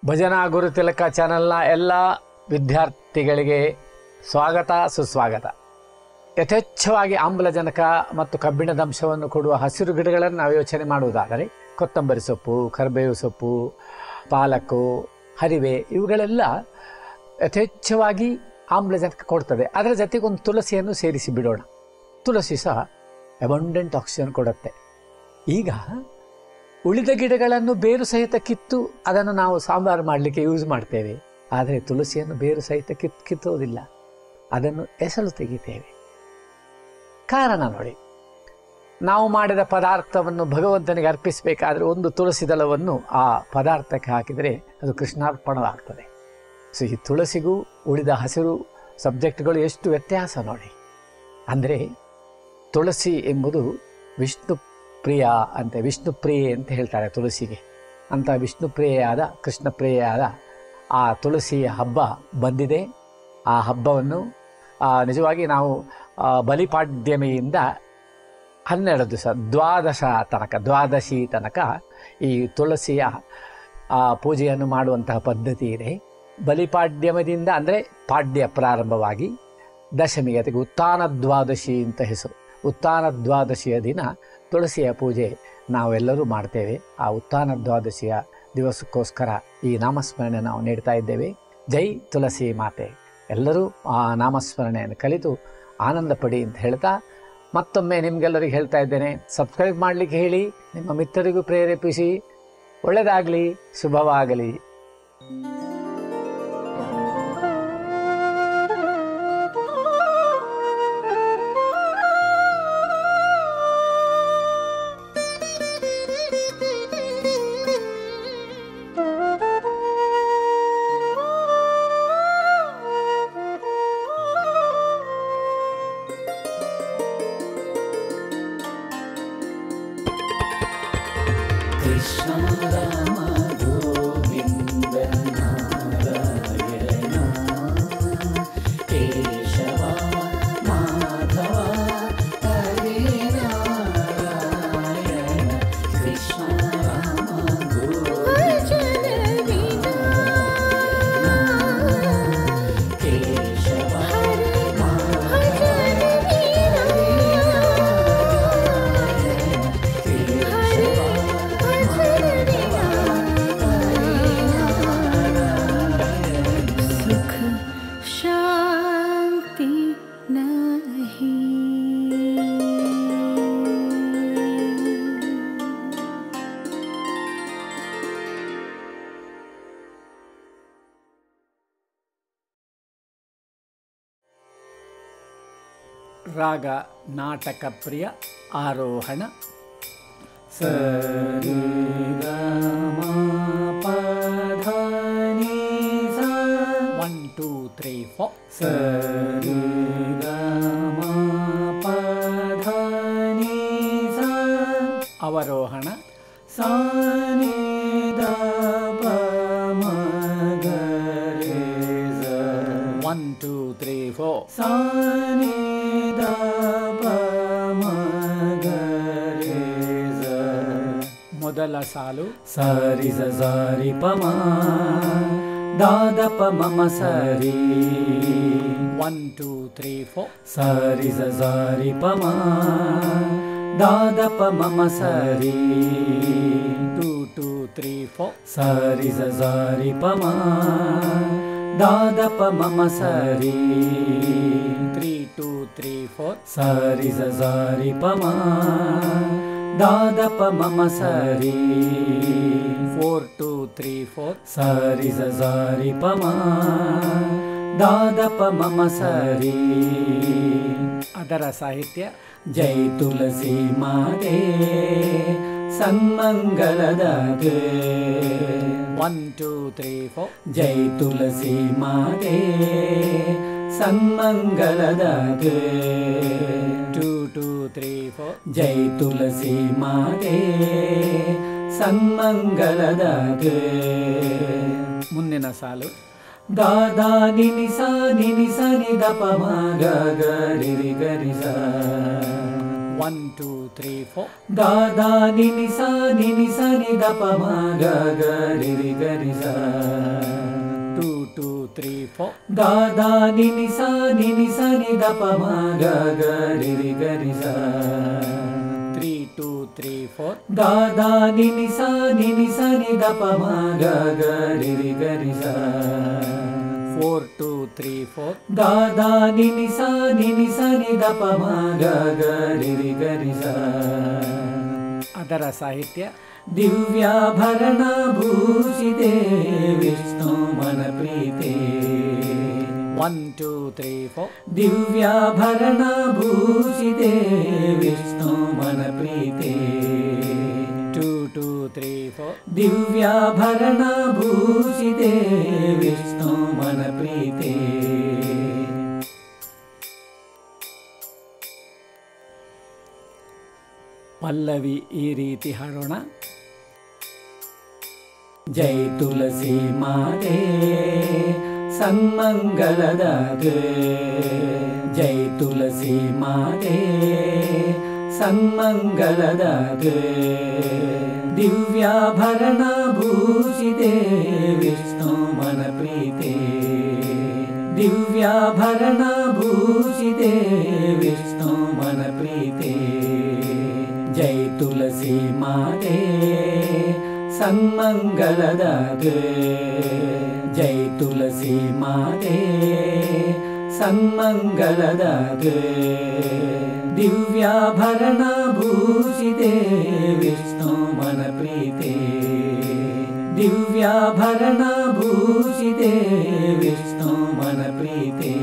ಭಜನಾ ಗುರುತಿಲಕ ಚಾನೆಲ್ನ ಎಲ್ಲ ವಿದ್ಯಾರ್ಥಿಗಳಿಗೆ ಸ್ವಾಗತ ಸುಸ್ವಾಗತ. ಯಥೇಚ್ಛವಾಗಿ ಆಮ್ಲಜನಕ ಮತ್ತು ಕಬ್ಬಿಣದ ಅಂಶವನ್ನು ಕೊಡುವ ಹಸಿರು ಗಿಡಗಳನ್ನು ನಾವು ಯೋಚನೆ ಮಾಡುವುದಾದರೆ ಕೊತ್ತಂಬರಿ ಸೊಪ್ಪು, ಕರಿಬೇವು ಸೊಪ್ಪು, ಪಾಲಕು, ಹರಿವೆ ಇವುಗಳೆಲ್ಲ ಯಥೇಚ್ಛವಾಗಿ ಆಮ್ಲಜನಕ ಕೊಡ್ತದೆ. ಅದರ ಜೊತೆಗೆ ಒಂದು ತುಳಸಿಯನ್ನು ಸೇರಿಸಿ ಬಿಡೋಣ. ತುಳಸಿ ಸಹ ಅಬಂಡೆಂಟ್ ಆಕ್ಸಿಜನ್ ಕೊಡುತ್ತೆ. ಈಗ ಉಳಿದ ಗಿಡಗಳನ್ನು ಬೇರು ಸಹಿತ ಕಿತ್ತು ಅದನ್ನು ನಾವು ಸಾಂಬಾರು ಮಾಡಲಿಕ್ಕೆ ಯೂಸ್ ಮಾಡ್ತೇವೆ. ಆದರೆ ತುಳಸಿಯನ್ನು ಬೇರು ಸಹಿತ ಕಿತ್ತೋದಿಲ್ಲ, ಅದನ್ನು ಎಸಳು ತೆಗಿತೇವೆ. ಕಾರಣ ನೋಡಿ, ನಾವು ಮಾಡಿದ ಪದಾರ್ಥವನ್ನು ಭಗವಂತನಿಗೆ ಅರ್ಪಿಸಬೇಕಾದ್ರೆ ಒಂದು ತುಳಸಿ ದಳವನ್ನು ಆ ಪದಾರ್ಥಕ್ಕೆ ಹಾಕಿದರೆ ಅದು ಕೃಷ್ಣಾರ್ಪಣವಾಗ್ತದೆ. ಸೊ ಈ ತುಳಸಿಗೂ ಉಳಿದ ಹಸಿರು ಸಬ್ಜೆಕ್ಟ್ಗಳು ಎಷ್ಟು ವ್ಯತ್ಯಾಸ ನೋಡಿ. ಅಂದರೆ ತುಳಸಿ ಎಂಬುದು ವಿಷ್ಣು ಪ್ರಿಯ ಅಂತ, ವಿಷ್ಣು ಪ್ರಿಯೆ ಅಂತ ಹೇಳ್ತಾರೆ ತುಳಸಿಗೆ. ಅಂಥ ವಿಷ್ಣು ಪ್ರಿಯೆಯಾದ ಕೃಷ್ಣ ಪ್ರಿಯೆಯಾದ ಆ ತುಳಸಿಯ ಹಬ್ಬ ಬಂದಿದೆ. ಆ ಹಬ್ಬವನ್ನು ನಿಜವಾಗಿ ನಾವು ಬಲಿಪಾಡ್ಯಮಿಯಿಂದ 12 ದಿವಸ ದ್ವಾದಶಿ ತನಕ ಈ ತುಳಸಿಯ ಪೂಜೆಯನ್ನು ಮಾಡುವಂತಹ ಪದ್ಧತಿ ಇದೆ. ಬಲಿಪಾಡ್ಯಮದಿಂದ ಅಂದರೆ ಪಾಡ್ಯ ಪ್ರಾರಂಭವಾಗಿ ದಶಮಿಗೆ, ಅದಕ್ಕೆ ಉತ್ಥಾನ ದ್ವಾದಶಿ ಅಂತ ಹೆಸರು. ಉತ್ಥಾನ ದ್ವಾದಶಿಯ ದಿನ ತುಳಸಿಯ ಪೂಜೆ ನಾವೆಲ್ಲರೂ ಮಾಡ್ತೇವೆ. ಆ ಉತ್ಥಾನ ದ್ವಾದಶಿಯ ದಿವಸಕ್ಕೋಸ್ಕರ ಈ ನಾಮಸ್ಮರಣೆ ನಾವು ನೀಡ್ತಾ ಇದ್ದೇವೆ. ಜೈ ತುಳಸಿ ಮಾತೆ. ಎಲ್ಲರೂ ಆ ನಾಮಸ್ಮರಣೆಯನ್ನು ಕಲಿತು ಆನಂದ ಪಡಿ ಅಂತ ಹೇಳ್ತಾ ಮತ್ತೊಮ್ಮೆ ನಿಮಗೆಲ್ಲರಿಗೆ ಹೇಳ್ತಾ ಇದ್ದೇನೆ, ಸಬ್ಸ್ಕ್ರೈಬ್ ಮಾಡಲಿಕ್ಕೆ ಹೇಳಿ, ನಿಮ್ಮ ಮಿತ್ರರಿಗೂ ಪ್ರೇರೇಪಿಸಿ. ಒಳ್ಳೆಯದಾಗಲಿ, ಶುಭವಾಗಲಿ. Krishna Rama Govinda Narayana Keshava Madhava Hare Narayana Krishna Rama Govinda Keshava ರಾಗ ನಾಟಕ ಪ್ರಿಯ ಆರೋಹಣ. ಸರಿ ಗ ಮ ಪ ಧ ನಿ ಸ 1 2 3 4. ಸರಿ ಗ ಮ ಪ ಧ ನಿ ಸ ಅವರೋಹಣ. ಸ ನಿ ದ ಪ ಮ ಗ ರೆ ಸ 1 2 3 4. ಸ ನಿ ದ ಪ ಮ ಗ ರೆ ಸ ಮೊದಲ ಸಾಲು ಸರಿ ಸ ಸರಿ ಪ ಮ ದಾದ ಪ ಮಮ ಸರಿ 1 2 3 4. ಸರಿ ಸ ಸರಿ ಪ ಮ ದಾದ ಪ ಮಮ ಸರಿ 2 2 3 4. ಸರಿ ಸ ಸರಿ ಪ ಮ ದಾದ ಪ ಮಮ ಸರಿ 3 2 3 4. ಸರಿ ಸ ಸರಿ ಪ ಮ ದಾದ ಪ ಮಮ ಸರಿ 4 2 3 4. ಸರಿ ಸ ಸರಿ ಪ ಮ ದಾದ ಪ ಮಮ ಸರಿ. ಅದರ ಸಾಹಿತ್ಯ ಜೈ ತುಳಸಿ ಮಾತೆ ಸನ್ಮಂಗಲದಾತೆ 1 2 3 4. ಜೈ ತುಳಸಿ ಮಾತೆ ಸನ್ಮಂಗಲದಾತೆ 2 2 3 4. ಜೈ ತುಳಸಿ ಮಾತೆ ಸನ್ಮಂಗಲದಾತೆ. ಮುಂದಿನ ಸಾಲು ದಾದಾ ನಿನಿ ಸ ನಿ ದ ಪ ಮ ಗ ಗ ರಿ ರಿ ಗ ರಿ ಸ 1 2 3 4 ದಾದಾ ನಿನಿ ಸ ನಿ ದ ಪ ಮ ಗ ಗ ರಿ ರಿ ಗ ರಿ ಸ 2 2 3 4 ದಾದಾ ನಿನಿ ಸ ನಿ ದ ಪ ಮ ಗ ಗ ರಿ ರಿ ಗ ರಿ ಸ 3 2 3 4 ದಾದಾ ನಿನಿ ಸ ನಿ ದ ಪ ಮ ಗ ಗ ರಿ ರಿ ಗ ರಿ ಸ 4 2 3 4 ದಾದಾ ನಿನಿ ಸ ನಿ ದ ಪ ಮ ಗ ಗ ರಿ ರಿ ಗ ರಿ ಸ ಅದರ ಸಾಹಿತ್ಯ ದಿವ್ಯಾಭರಣ ಭೂಷಿತೆ ವಿಷ್ಣು ಮನ ಪ್ರೀತೆ 1 2 3 4 ದಿವ್ಯಾಭರಣ ಭೂಷಿತೆ ವಿಷ್ಣು ಮನ ಪ್ರೀತೆ 2 2 3 4 ದಿವ್ಯಾಭರಣ ಭೂಷಿತೆ ವಿಷ್ಣು ಮನ ಪ್ರೀತೆ ಪಲ್ಲವಿ ಈ ರೀತಿ ಹಾಡೋಣ. ಜೈ ತುಳಸಿ ಮಾತೆ ಸನ್ಮಂಗಲದಾತೆ ಜೈ ತುಳಸಿ ಮಾತೆ ಸನ್ಮಂಗಲದಾತೆ ದಿವ್ಯಾಭರಣ ಭೂಷಿತೆ ವಿಷ್ಣು ಮನ ಪ್ರೀತೆ ದಿವ್ಯಾಭರಣ ಭೂಷಿತೆ ವಿಷ್ಣು ಮನ ಪ್ರೀತೆ ಜೈ ತುಳಸಿ ಮಾತೆ ಸನ್ಮಂಗಲದಾತೆ ಜೈ ತುಳಸಿ ಮಾತೆ ಸನ್ಮಂಗಲದಾತೆ ದಿವ್ಯಾಭರಣ ಭೂಷಿತೆ ವಿಷ್ಣು ಮನ ಪ್ರೀತೆ ದಿವ್ಯಾಭರಣ ಭೂಷಿತೆ ವಿಷ್ಣು ಮನ ಪ್ರೀತೆ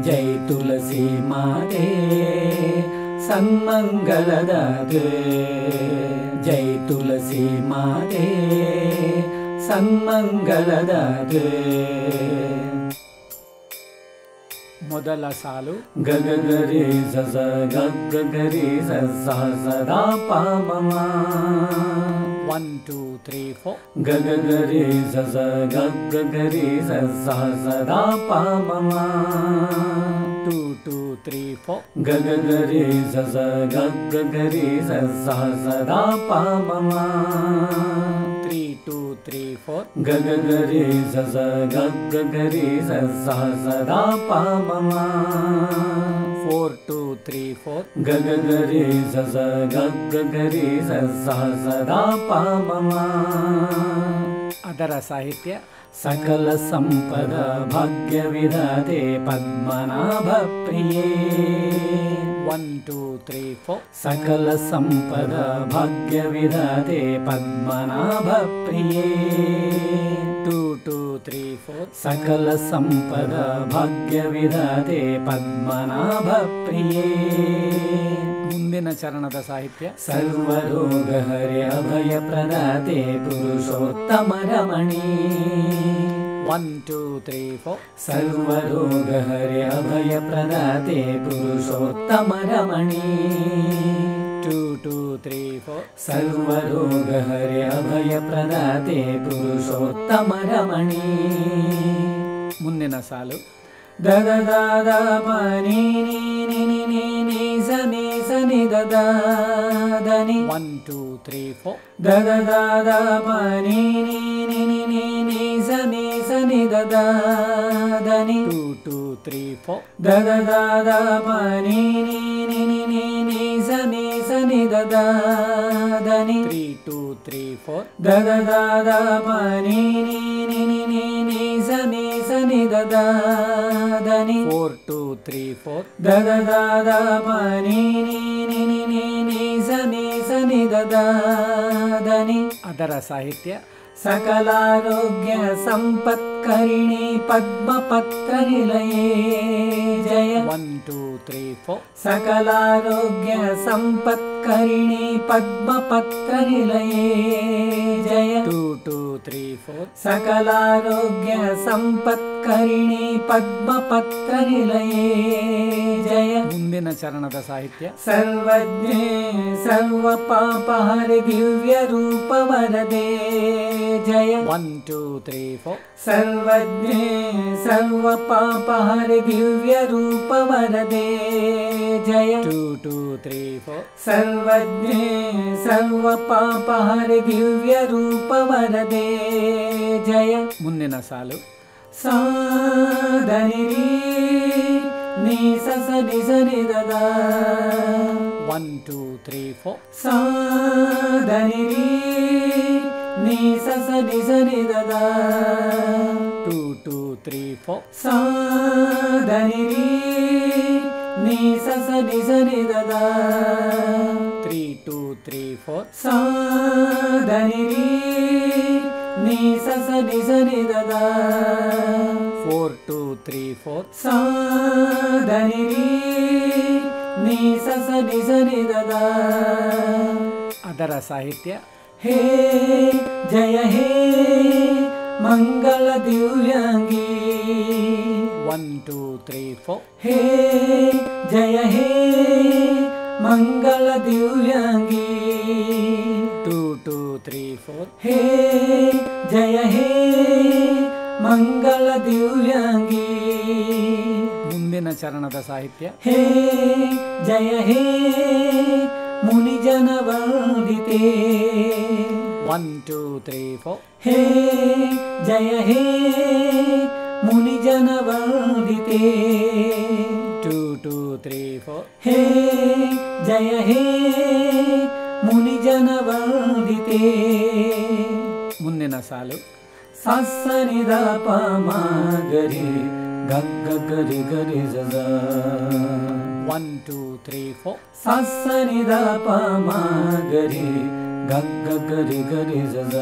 ಜೈ ತುಳಸಿ ಮಾತೆ ಸನ್ಮಂಗಲದಾತೆ ಜೈ ತುಳಸಿ ಮಾತೆ ಸನ್ಮಂಗಲದಾತೆ ಮೊದಲ ಸಾಲು ಗಗ ಗರಿ ಸ ಗಗ ಗರಿ ಸ ಸದಾ ಪ ಮ 1 2 3 4 ಗಗ ಗರಿ ಸ ಗಗ ಗರಿ ಸ ಸದಾ ಪ ಮ 2 2 3 4 ಗಗ ಗರಿ ಸ ಗಗ ಗರಿ ಸ ಸದಾ ಪ ಮ 3 2 3 4 ಗಗ ಗರಿ ಸ ಗಗ ಗರಿ ಸ ಸದಾ ಪ ಮ 4 2 3 4 ಗಗ ಗರಿ ಸ ಗಗ ಗರಿ ಸ ಸದಾ ಪ ಮ ಅದರ ಸಾಹಿತ್ಯ ಸಕಲ ಸಂಪದ ಭಾಗ್ಯವಿದಾತೆ ಪದ್ಮನಾಭ ಪ್ರಿಯೇ 1 2 3 4 ಸಕಲ ಸಂಪದ ಭಾಗ್ಯವಿದಾತೆ ಪದ್ಮನಾಭ ಪ್ರಿಯೇ 2 2 3 4 ಸಕಲ ಸಂಪದ ಭಾಗ್ಯವಿದಾತೆ ಪದ್ಮನಾಭ ಪ್ರಿಯೇ ಮುಂದಿನ ಚರಣದ ಸಾಹಿತ್ಯ ಸರ್ವರೋಗ ಹರಿ ಅಭಯ ಪ್ರದಾತೆ ಪುರುಷೋತ್ತಮ ರಮಣಿ 1 2 3 4 ಸರ್ವರೋಗ ಹರಿ ಅಭಯ ಪ್ರದಾತೆ ಪುರುಷೋತ್ತಮ ರಮಣಿ 2 2 3 4 ಸರ್ವರೋಗ ಹರಿ ಅಭಯ ಪ್ರದಾತೆ ಪುರುಷೋತ್ತಮ ರಮಣಿ ಮುಂದಿನ ಸಾಲು ದದ ದಾದ ಪನಿ ನಿ ನಿ ನಿ ನಿ ನಿ ಸನಿ ಸನಿ ದದ ದನಿ 1 2 3 4 ದದ ದಾದ ಪನಿ ನಿ ನಿ ನಿ ನಿ ನಿ ಸನಿ ಸನಿ ದದ ದನಿ 2 2 3 4 ದದ ದಾದ ಪನಿ ನಿ ನಿ ನಿ ನಿ ನಿ ಸನಿ ಸನಿ ದದ ದನಿ 3 2 3 4 ದದ ದಾದ ಪನಿ ನಿ ನಿ ನಿ ನಿ ನಿ ಸನಿ ಸನಿ ದದ ದನಿ 4 2 3 4 ದದ ದಾದ ಪನಿ ನಿ ನಿ ನಿ ನಿ ನಿ ಸನಿ ಸನಿ ದದ ದನಿ ಅದರ ಸಾಹಿತ್ಯ ಸಕಲಾರೋಗ್ಯ ಸಂಪತ್ಕರಿಣಿ ಪದ್ಮಪತ್ರ ನಿಲಯೇ ಜಯ 1 2 3 4 ಸಕಲಾರೋಗ್ಯ ಸಂಪತ್ಕರಿಣಿ सम्पत्करिणी पद्मपत्रनिलये जय 2 2 3 4 सकलारोग्य सम्पत्करिणी पद्मपत्रनिलये जय ಮುಂದಿನ ಚರಣದ ಸಾಹಿತ್ಯ सर्वज्ञे सर्वपापहरि दिव्यरूपवरदे जय 1 2 3 4 सर्वज्ञे सर्वपापहरि दिव्यरूपवरदे जय 2 2 3 4 सर्वज्ञे सर्वपापहरि दिव्यरूपवरदे जय ಮುಂದಿನ ಸಾಲು ಸಾಧನಿರಿ ನೀ ಸಸನಿ ಸನಿ ದದ 1 2 3 4 ಸಾಧನಿರಿ ನೀ ಸಸನಿ ಸನಿ ದದ 2 2 3 4 ಸಾಧನಿರಿ ನೀ ಸಸನಿ ಸನಿ ದದ 3 2 3 4 ಸಾಧನಿರಿ ನೀ ಸಸನಿ ಸನಿ ದದ 4 2 3 4 ಸಾಧನಿರಿ ನೀ ಸಸನಿ ಸನಿ ದದ ಅದರ ಸಾಹಿತ್ಯ ಹೇ ಜಯ ಹೇ ಮಂಗಲ ದಿವ್ಯಾಂಗಿ 1 2 3 4 ಹೇ ಜಯ ಹೇ ಮಂಗಲ ದಿವ್ಯಾಂಗಿ 2 2 3 4 ಹೇ ಜಯ ಹೇ ಮಂಗಲ ದಿವ್ಯಾಂಗಿ ಮುಂದಿನ ಚರಣದ ಸಾಹಿತ್ಯ ಹೇ ಜಯ ಹೇ ಮುನಿಜನ ವಂದಿತೆ 1 2 3 4 ಹೇ ಜಯ ಹೇ ಮುನಿಜನ ವಂದಿತೆ 2 2 3 4 ಹೇ ಜಯ ಹೇ ಮುನಿಜನ ವಂದಿತೆ ಮುಂದಿನ ಸಾಲು ಸಸನಿದ ಪಮಗರಿ ಗಗ್ಗ ಗರಿ ಗರಿ ಜಜ 1 2 3 4 ಸಸನಿದ ಪಮಗರಿ ಗಗ್ಗ ಗರಿ ಗರಿ ಜಜ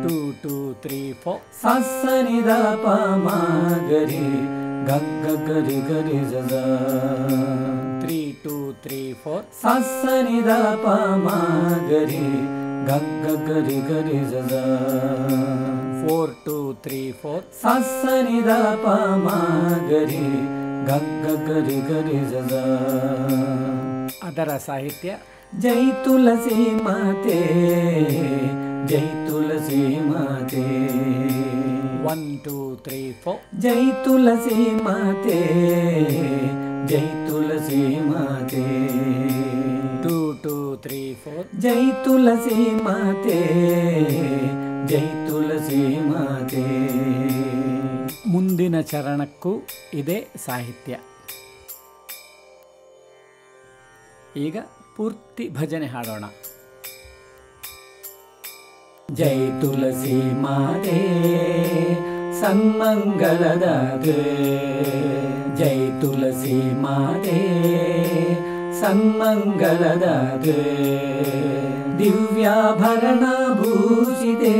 2 2 3 4 ಸಸನಿದ ಪಮಗರಿ ಗಗ್ಗ ಗರಿ ಗರಿ ಜಜ 3 2 3 4 ಸಸನಿದ ಪಮಗರಿ ಗಗ್ಗ ಗರಿ ಗರಿ ಜಜ 4 2 3 4 ಸಸನಿದ ಪಮಗರಿ ಗಗ್ಗ ಗರಿ ಗರಿ ಜಜ ಅದರ ಸಾಹಿತ್ಯ ಜೈ ತುಳಸಿ ಮಾತೆ ಜೈ ತುಳಸಿ ಮಾತೆ 1 2 3 4 ಜೈ ತುಳಸಿ ಮಾತೆ ಜೈ ತುಳಸಿ ಮಾತೆ 2 2 3 4 ಜೈ ತುಳಸಿ ಮಾತೆ ಜೈ ತುಳಸಿ ಮಾತೆ ಮುಂದಿನ ಚರಣಕ್ಕೂ ಇದೇ ಸಾಹಿತ್ಯ. ಈಗ ಪೂರ್ತಿ ಭಜನೆ ಹಾಡೋಣ. ಜೈ ತುಳಸಿ ಮಾತೆ ಸನ್ಮಂಗಲದಾಗೆ, ಜೈ ತುಳಸಿ ಮಾತೆ ಸನ್ಮಂಗಲದಾಗೆ, ದಿವ್ಯಾಭರಣ ಭೂಷಿತೆ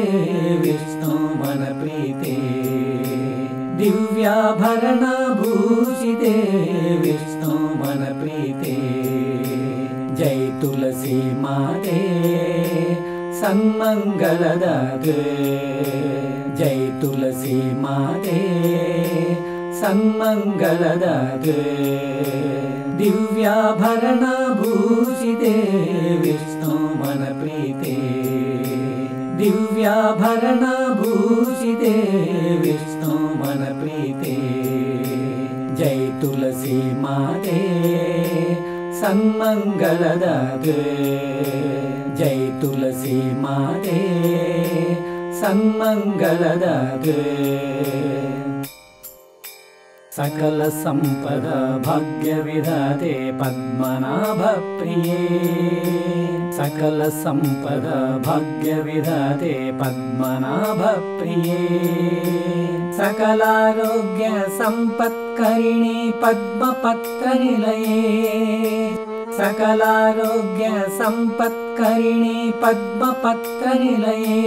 ವಿಷ್ಣು ಮನ ಪ್ರೀತೆ, ದಿವ್ಯಾಭರಣ ಭೂಷಿತೆ ವಿಷ್ಣು ಮನ ಪ್ರೀತೆ. ಜೈ ತುಳಸಿ ಮಾತೆ ಸನ್ಮಂಗಲದಾಗೆ, ಜೈ ತುಳಸಿ ಮಾತೆ ಸನ್ಮಂಗಲದಾಗೆ, ದಿವ್ಯಾಭರಣ ಭೂಷಿತೆ ವಿಷ್ಣು ಮನ ಪ್ರೀತೆ, ದಿವ್ಯಾಭರಣ ಭೂಷಿತೆ ವಿಷ್ಣು ಮನ ಪ್ರೀತೆ. ಜೈ ತುಳಸಿ ಮಾತೆ ಸನ್ಮಂಗಲದಾಗೆ, ಜೈ ತುಳಸಿ ಮಾತೆ ಸನ್ಮಂಗಲದಾಗೆ. ಸಕಲ ಸಂಪದ ಭಾಗ್ಯ ವಿಧಾತೆ ಪದ್ಮನಾಭ ಪ್ರಿಯೇ, ಸಕಲ ಸಂಪದ ಭಾಗ್ಯ ವಿಧಾತೆ ಪದ್ಮನಾಭ ಪ್ರಿಯೇ, ಸಕಲಾರೋಗ್ಯ ಸಂಪತ್ಕರಿಣಿ ಪದ್ಮಪತ್ರ ನಿಲಯೇ, ಸಕಲಾರೋಗ್ಯ ಸಂಪತ್ಕರಿಣಿ ಪದ್ಮಪತ್ರ ನಿಲಯೇ,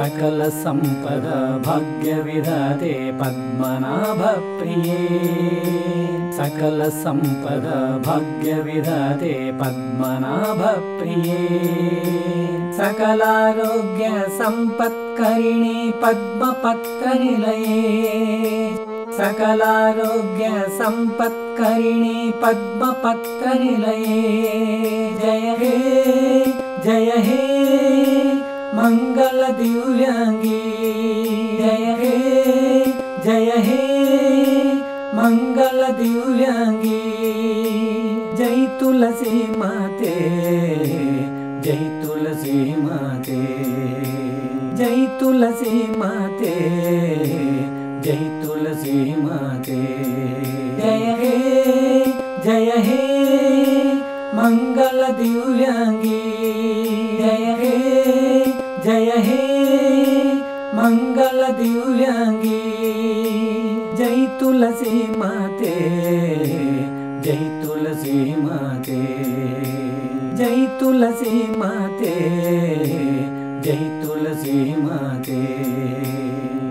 सकल संपद भाग्य विधाते पद्मनाभ प्रिये सकल संपद भाग्य विधाते पद्मनाभ प्रिये सकलारोग्य संपत्करिणी पद्मपत्र निलये सकलारोग्य संपत्करिणी पद्मपत्र निलये जय हे मंगल दिव्यांगी जय हे मंगल दिव्यांगी जय तुलसी माते जय तुलसी माते जय तुलसी माते जय तुलसी माते जय हे मंगल दिव्यांगी जय हे मंगल दिव्यांगी जय तुलसी माते जय तुलसी माते जय तुलसी माते जय तुलसी माते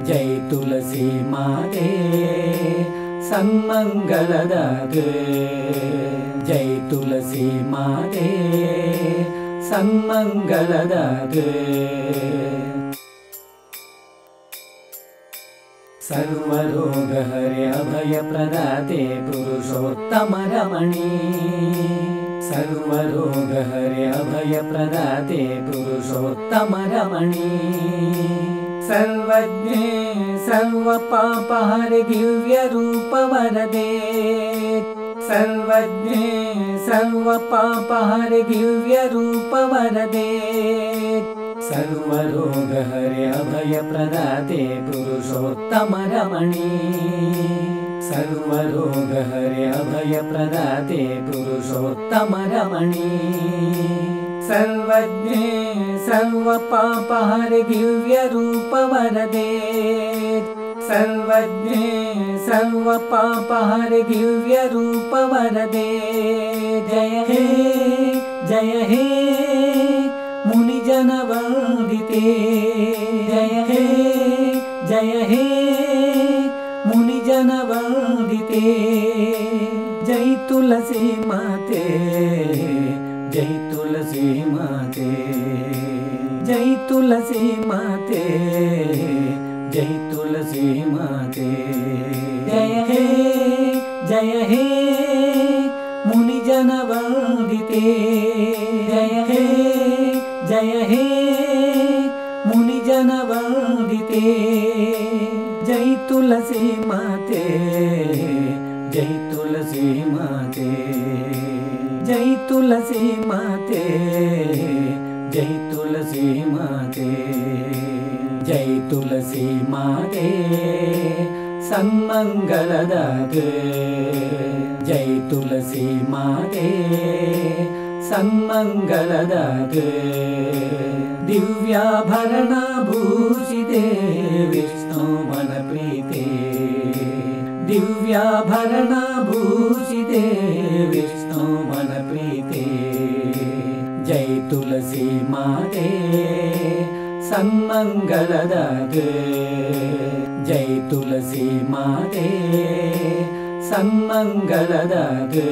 जय तुलसी माते सन्मंगलदाते जय तुलसी माते सन्मंगलदाते सर्वरोगहरे अभयप्रदाते पुरुषोत्तम रमणी सर्वरोगहरे अभयप्रदाते पुरुषोत्तम रमणी सर्वज्ञे सर्वपापहरे दिव्यरूपवरदे सर्वज्ञे सर्वपापहरे दिव्यरूपवरदे सर्वरोगहरे अभयप्रदाते पुरुषोत्तम रमणी सर्वरोगहरे अभयप्रदाते पुरुषोत्तम रमणी सर्वज्ञे सर्वपापहरे दिव्यरूपवरदे सर्वज्ञे सर्वपापहरे दिव्यरूपवरदे जय हे मुनिजनवन्दिते जय हे मुनिजनवन्दिते जय तुलसी माते जय तुलसी माते जय तुलसी माते जय तुलसी माते जय हे मुनिजनवन्दिते जय हे मुनिजनवन्दिते जय तुलसी माते जय तुलसी माते जय तुलसी माते जय तुलसी माते जय तुलसी माते सन्मंगलदाते जय तुलसी माते सन्मंगलदाते दिव्याभरणभूषिते विष्णु मनप्रीते दिव्याभरणभूषिते विष्णु मनप्रीते जय तुलसी माते सन्मंगलदाते जय तुलसी माते सन्मंगलदाते